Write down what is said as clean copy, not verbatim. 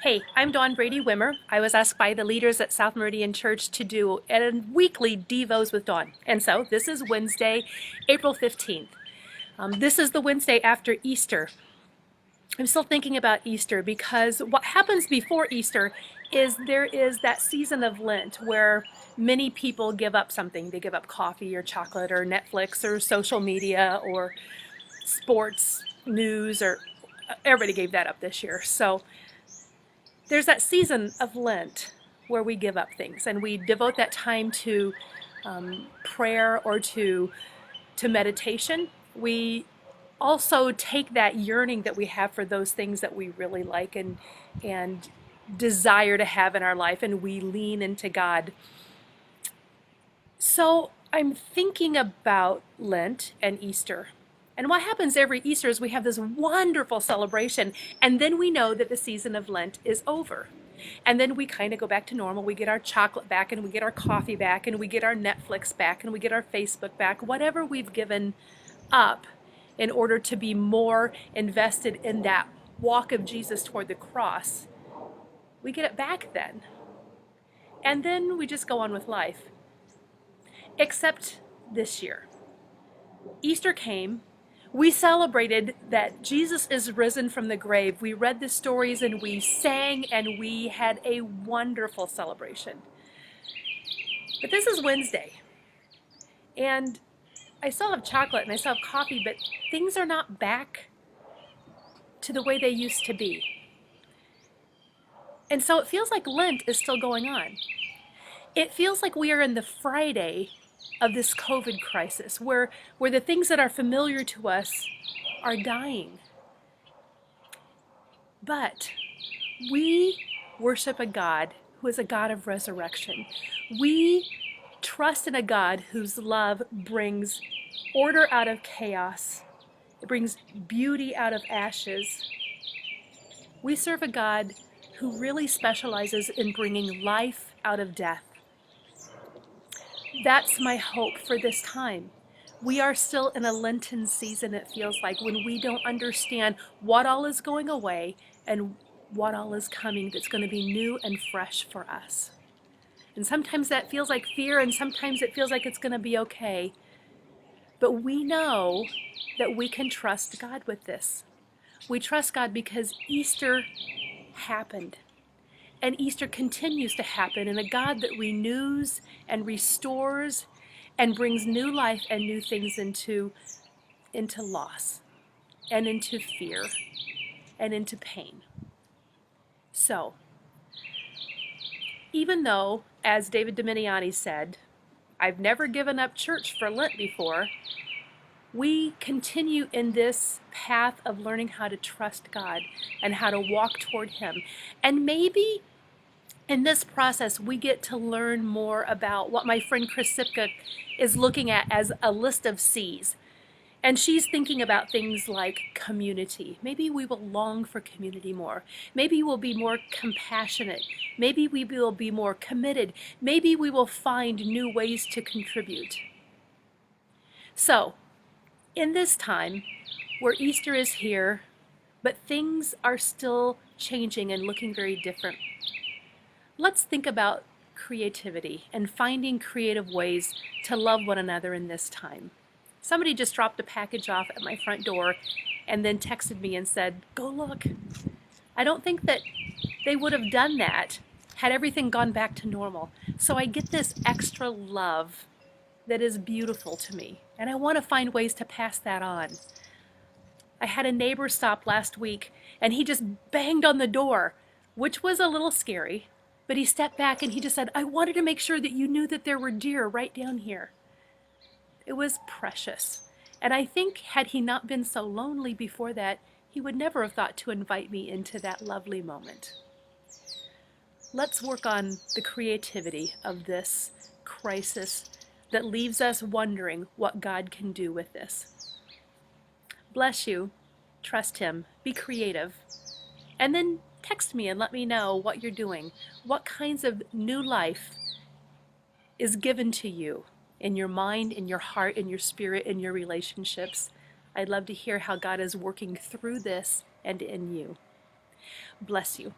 Hey, I'm Dawn Brady Wimmer. I was asked by the leaders at South Meridian Church to do a weekly Devos with Dawn. And so this is Wednesday, April 15th. This is the Wednesday after Easter. I'm still thinking about Easter because what happens before Easter is there is that season of Lent where many people give up something. They give up coffee or chocolate or Netflix or social media or sports, news, or everybody gave that up this year. So there's that season of Lent where we give up things and we devote that time to prayer or to meditation. We also take that yearning that we have for those things that we really like and desire to have in our life, and we lean into God. So I'm thinking about Lent and Easter. And what happens every Easter is we have this wonderful celebration, and then we know that the season of Lent is over. And then we kind of go back to normal. We get our chocolate back, and we get our coffee back, and we get our Netflix back, and we get our Facebook back, whatever we've given up in order to be more invested in that walk of Jesus toward the cross. We get it back then. And then we just go on with life. Except this year. Easter came. We celebrated that Jesus is risen from the grave. We read the stories and we sang and we had a wonderful celebration. But this is Wednesday. And I still have chocolate and I still have coffee, but things are not back to the way they used to be. And so it feels like Lent is still going on. It feels like we are in the Friday of this COVID crisis, where the things that are familiar to us are dying. But we worship a God who is a God of resurrection. We trust in a God whose love brings order out of chaos. It brings beauty out of ashes. We serve a God who really specializes in bringing life out of death. That's my hope for this time. We are still in a Lenten season, it feels like, when we don't understand what all is going away and what all is coming that's going to be new and fresh for us. And sometimes that feels like fear, and sometimes it feels like it's going to be okay. But we know that we can trust God with this. We trust God because Easter happened. And Easter continues to happen in a God that renews and restores and brings new life and new things into loss and into fear and into pain. So, even though, as David Dominiani said, I've never given up church for Lent before, we continue in this path of learning how to trust God and how to walk toward Him. And maybe in this process, we get to learn more about what my friend Chris Sipka is looking at as a list of C's. And she's thinking about things like community. Maybe we will long for community more. Maybe we'll be more compassionate. Maybe we will be more committed. Maybe we will find new ways to contribute. So, in this time where Easter is here, but things are still changing and looking very different, let's think about creativity and finding creative ways to love one another in this time. Somebody just dropped a package off at my front door and then texted me and said, "Go look." I don't think that they would have done that had everything gone back to normal. So I get this extra love that is beautiful to me, and I want to find ways to pass that on. I had a neighbor stop last week and he just banged on the door, which was a little scary. But he stepped back and he just said, "I wanted to make sure that you knew that there were deer right down here." It was precious. And I think had he not been so lonely before that, he would never have thought to invite me into that lovely moment. Let's work on the creativity of this crisis that leaves us wondering what God can do with this. Bless you. Trust Him. Be creative. And then text me and let me know what you're doing. What kinds of new life is given to you in your mind, in your heart, in your spirit, in your relationships. I'd love to hear how God is working through this and in you. Bless you.